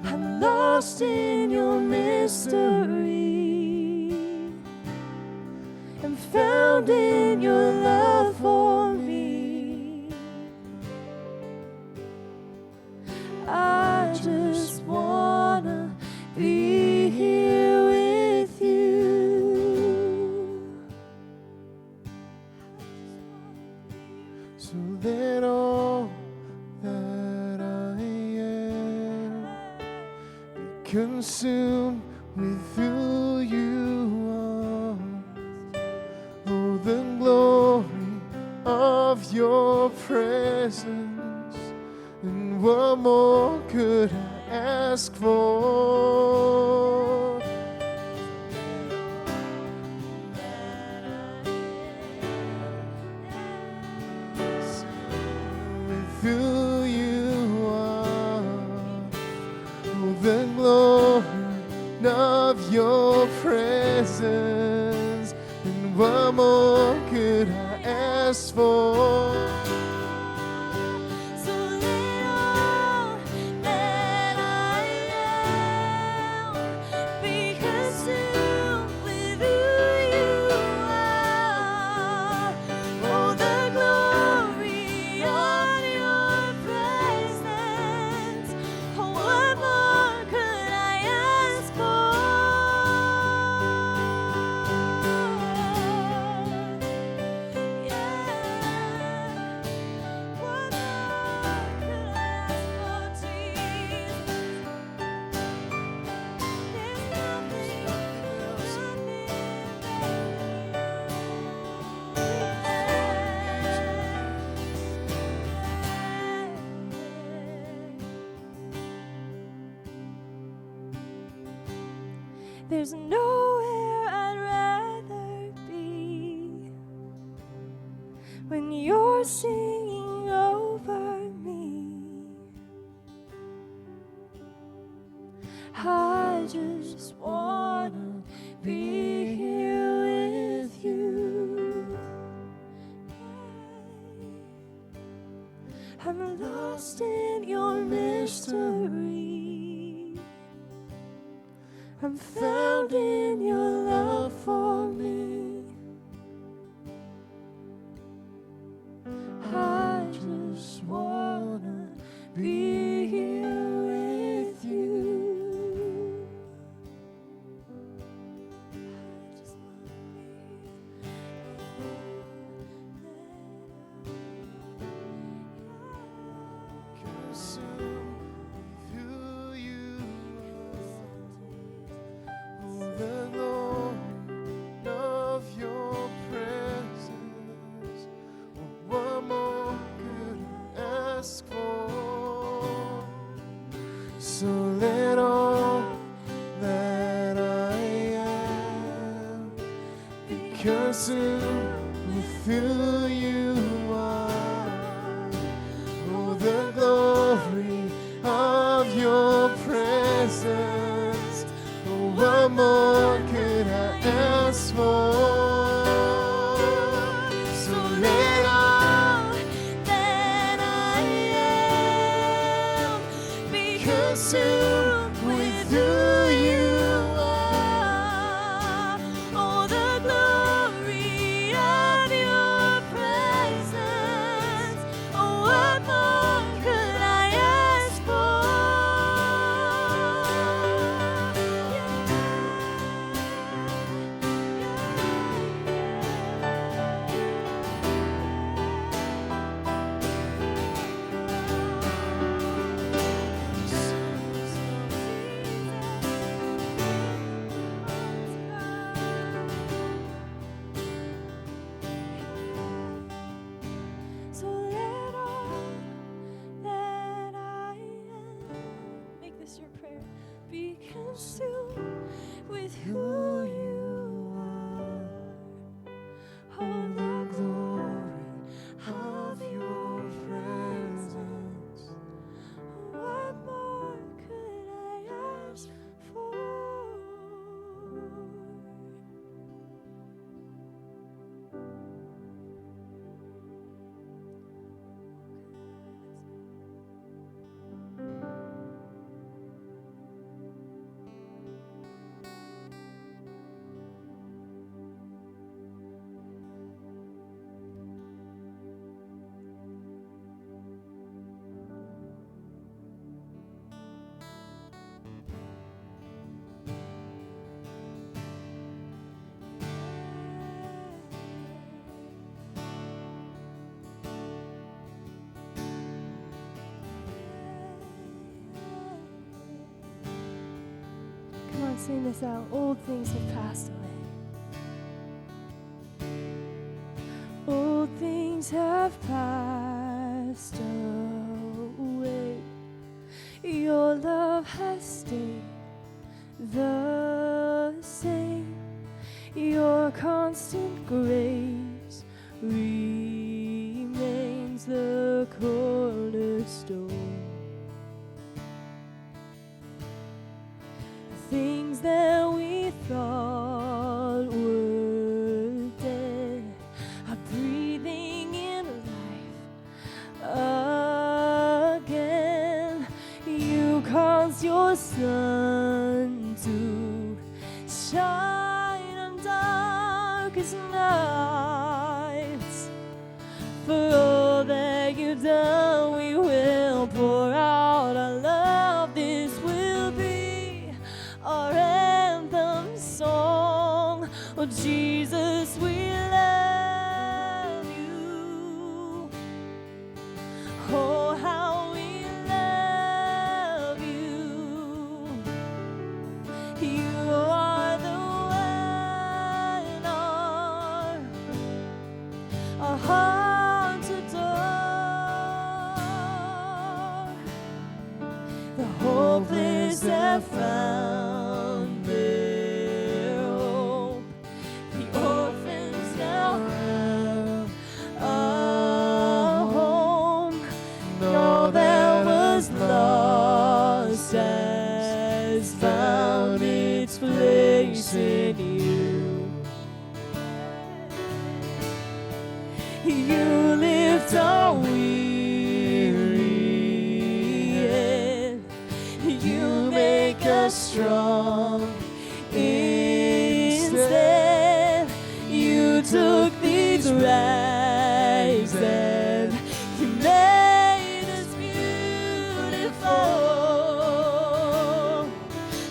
G: I'm lost in your mystery. I'm found in your love for me. I just wanna be here with you.
F: So that all that I am be consumed with who you are. Oh, the glory of your presence, and what more could I ask for? With who you are, oh, the glory of your presence, and what more could I ask for?
G: So let all that I am be consumed with who you are. Oh, the glory of your presence. Oh, what more could I ask for? Yeah. What more could I ask for, Jesus? There's nothing There's nowhere I'd rather be when you're singing over me. I just wanna be here with you. I'm lost in your mystery. I'm found in your love for me. I just wanna be here with you. I just wanna be
F: Consumed with who you are. Oh, the glory of your presence. What more could I ask for? So let all that I am be consumed with who you are. Oh, the glory of your presence. Oh, what more could I ask for? So let all that I am be consumed with who you are. Oh, the glory of your presence. Oh, what more could I ask for? So let all that I am, make this your prayer, be consumed with who you are. Oh, the glory of your presence. What more could I ask for? Come on, sing this out. Old things have passed away. Old things have passed away. Your love has stayed the same. Your constant grace remains the cornerstone. Things that we thought were dead are breathing in life again. You caused your sun to shine on darkest nights. For all that you've done, we will pour out our love. This will be our anthem song. Oh, Jesus, we love you. Oh, how we love you. You are the one our hearts adore. The hopeless have found their hope. The orphans now have a home. And all that was lost has found its place in you. You lift our weary strong. Instead, you took these rags and you made us beautiful.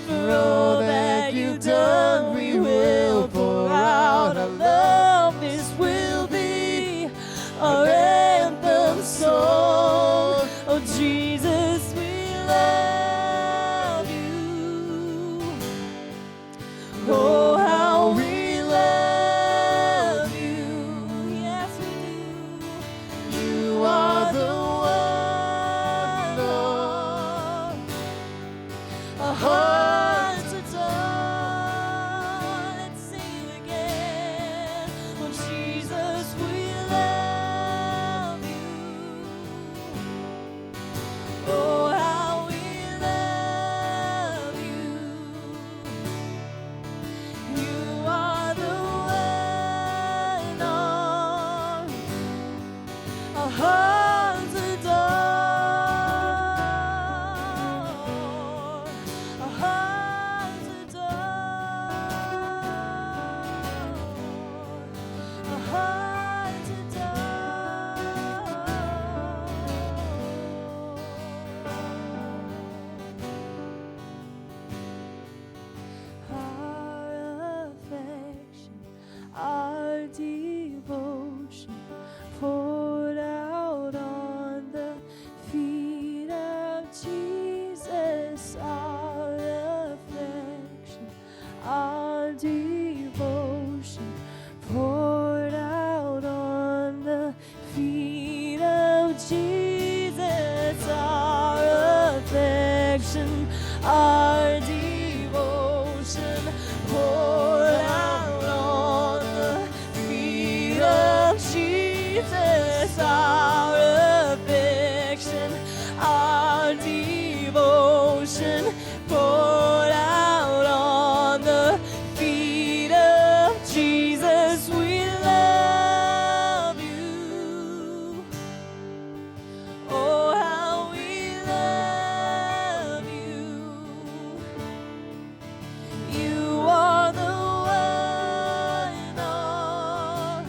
F: For all that you've done, we will pour out our love. This will be our anthem song. Oh, Jesus, we love you. Oh, how we love you. Yes, we do. You are the one, Lord. Our hearts adore. Let's sing it again. Oh, Jesus, we love you. Oh, how we love you. You are the one, Lord. Our hearts adore. Our hearts adore. Our hearts adore. Our affection, our devotion poured out on the feet of Jesus. Our affection, our devotion poured out on the feet of Jesus. Our affection, our devotion poured out on the feet of Jesus. Our affection, our devotion poured out on the feet of Jesus. We love you. Oh, how we love you. You are the one, Lord.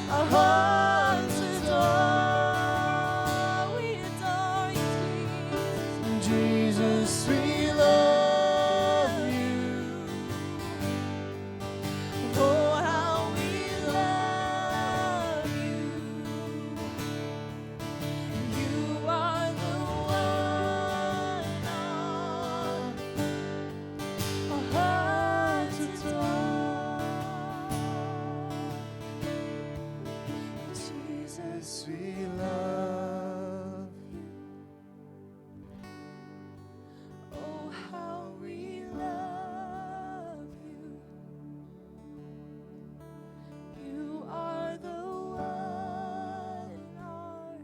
F: Our hearts adore. We adore you, Jesus. Jesus, we love you. Oh, how we love you. You are the one, Lord. Our hearts adore. Jesus, we love you. Oh, how we love you. You are the one, Lord.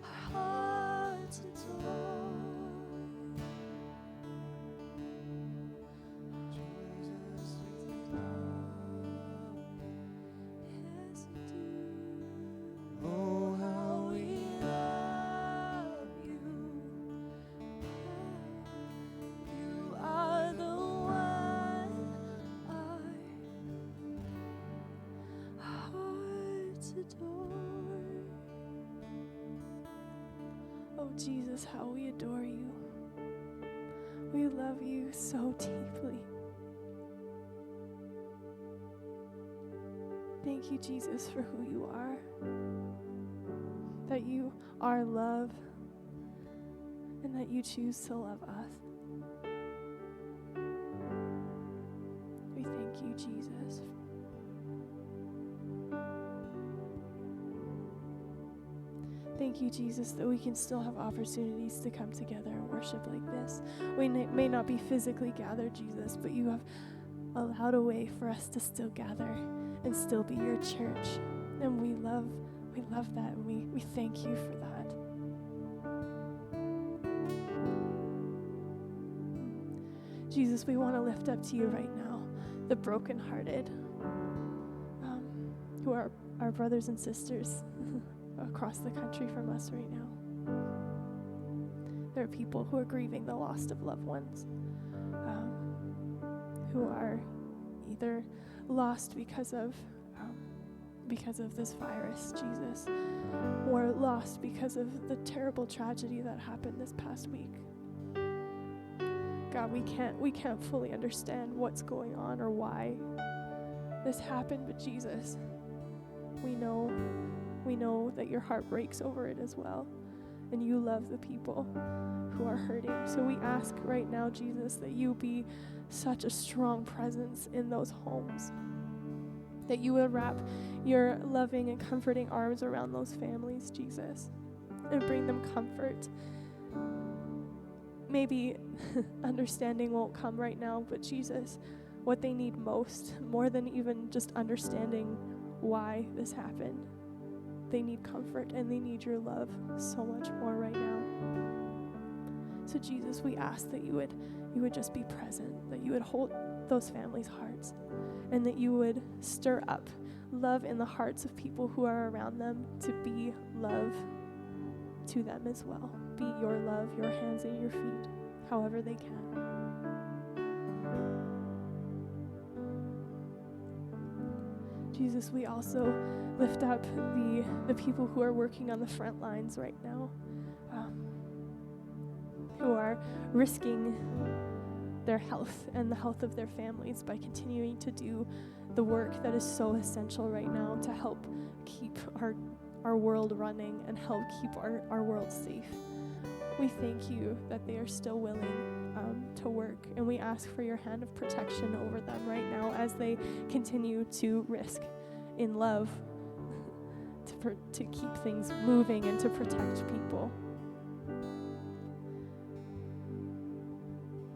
F: Our hearts adore. Jesus, we love. Yes, we do. Oh, how we love you. You are the one our hearts adore. Oh, Jesus, how we adore you. We love you so deeply. Thank you, Jesus, for who you are. That you are love and that you choose to love us. We thank you, Jesus. Thank you, Jesus, that we can still have opportunities to come together and worship like this. We may not be physically gathered, Jesus, but you have allowed a way for us to still gather and still be your church. And we love that, and we thank you for that. Jesus, we want to lift up to you right now the brokenhearted, who are our brothers and sisters across the country from us right now.
G: There are people who are grieving the loss of loved ones, who are either lost because of this virus, Jesus, or lost because of the terrible tragedy that happened this past week. God, we can't fully understand what's going on or why this happened, but Jesus, we know that your heart breaks over it as well, and you love the people who are hurting. So we ask right now, Jesus, that you be such a strong presence in those homes, that you will wrap your loving and comforting arms around those families, Jesus, and bring them comfort. Maybe understanding won't come right now, but Jesus, what they need most, more than even just understanding why this happened, they need comfort and they need your love so much more right now. So Jesus, we ask that you would just be present, that you would hold those families' hearts, and that you would stir up love in the hearts of people who are around them to be love to them as well. Be your love, your hands and your feet, however they can. Jesus, we also lift up the people who are working on the front lines right now, who are risking their health and the health of their families by continuing to do the work that is so essential right now to help keep our world running and help keep our world safe. We thank you that they are still willing to work, and we ask for your hand of protection over them right now as they continue to risk in love to keep things moving and to protect people.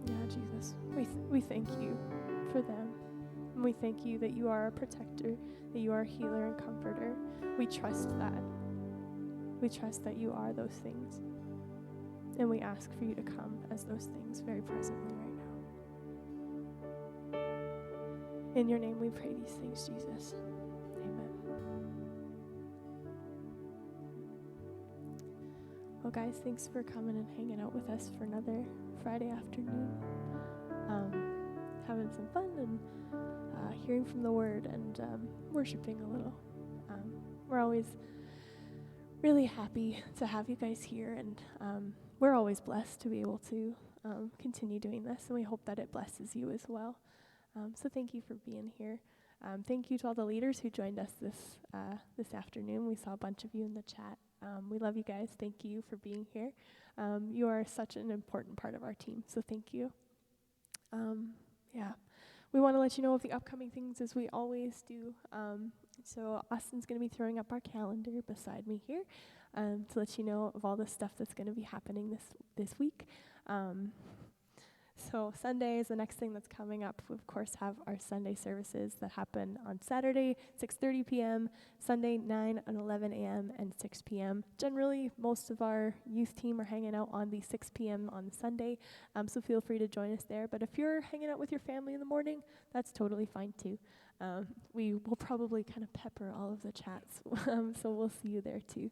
G: Yeah, Jesus, we thank you for them. And we thank you that you are a protector, that you are a healer and comforter. We trust that. We trust that you are those things. And we ask for you to come as those things very presently right now. In your name we pray these things, Jesus. Amen. Well, guys, thanks for coming and hanging out with us for another Friday afternoon. Having some fun and hearing from the Word and worshiping a little. We're always really happy to have you guys here, and we're always blessed to be able to continue doing this, and we hope that it blesses you as well. So thank you for being here. Thank you to all the leaders who joined us this afternoon. We saw a bunch of you in the chat. We love you guys. Thank you for being here. You are such an important part of our team, so thank you. We want to let you know of the upcoming things as we always do. So Austin's going to be throwing up our calendar beside me here to let you know of all the stuff that's going to be happening this week. So Sunday is the next thing that's coming up. We, of course, have our Sunday services that happen on Saturday, 6:30 p.m., Sunday, 9 and 11 a.m., and 6 p.m. Generally, most of our youth team are hanging out on the 6 p.m. on Sunday, so feel free to join us there. But if you're hanging out with your family in the morning, that's totally fine, too. We will probably kind of pepper all of the chats, so we'll see you there, too.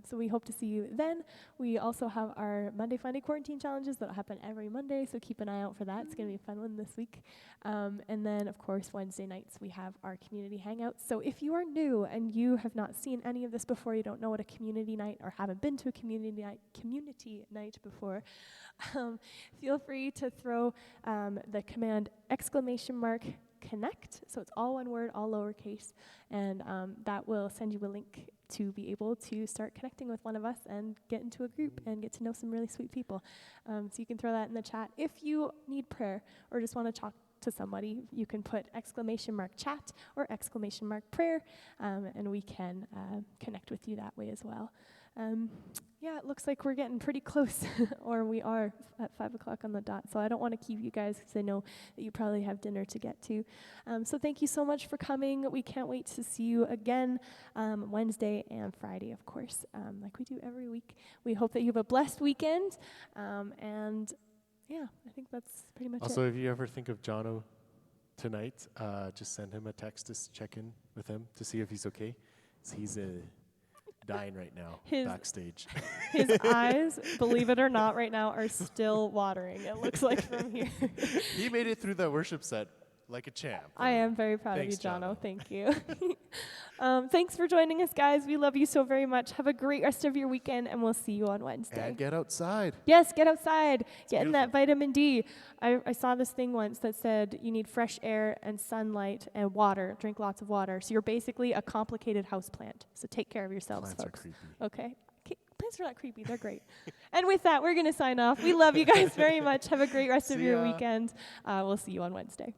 G: So we hope to see you then. We also have our Monday Fun Day Quarantine Challenges that will happen every Monday, so keep an eye out for that. It's going to be a fun one this week. And then, of course, Wednesday nights we have our community hangouts. So if you are new and you have not seen any of this before, you don't know what a community night or haven't been to a community night before, feel free to throw the command !connect. So it's all one word, all lowercase, and that will send you a link to be able to start connecting with one of us and get into a group and get to know some really sweet people. So you can throw that in the chat. If you need prayer or just want to talk to somebody, you can put !chat or !prayer, and we can connect with you that way as well. It looks like we're getting pretty close, or we are at 5 o'clock on the dot, so I don't want to keep you guys because I know that you probably have dinner to get to. So thank you so much for coming. We can't wait to see you again Wednesday and Friday, of course, like we do every week. We hope that you have a blessed weekend, and I think that's pretty much it.
E: Also, if you ever think of Jono tonight, just send him a text to check in with him to see if he's okay. He's
F: dying right now
G: His-
F: backstage.
G: His eyes, believe it or not, right now are still watering. It looks like from here.
F: He made it through the worship set like a champ.
G: I am very proud
F: Thanks,
G: of you, Jono.
F: Jono.
G: Thank you. Thanks for joining us, guys. We love you so very much. Have a great rest of your weekend, and we'll see you on Wednesday.
F: And get outside.
G: Yes, get outside. Get in that
F: beautiful.
G: vitamin D. I saw this thing once that said you need fresh air and sunlight and water. Drink lots of water. So you're basically a complicated house plant. So take care of yourselves,
F: Plants are
G: folks.
F: creepy.
G: Okay. Plants are not creepy. They're great. And with that, we're going to sign off. We love you guys very much. Have a great rest of
F: See
G: your
F: ya.
G: weekend. We'll see you on Wednesday.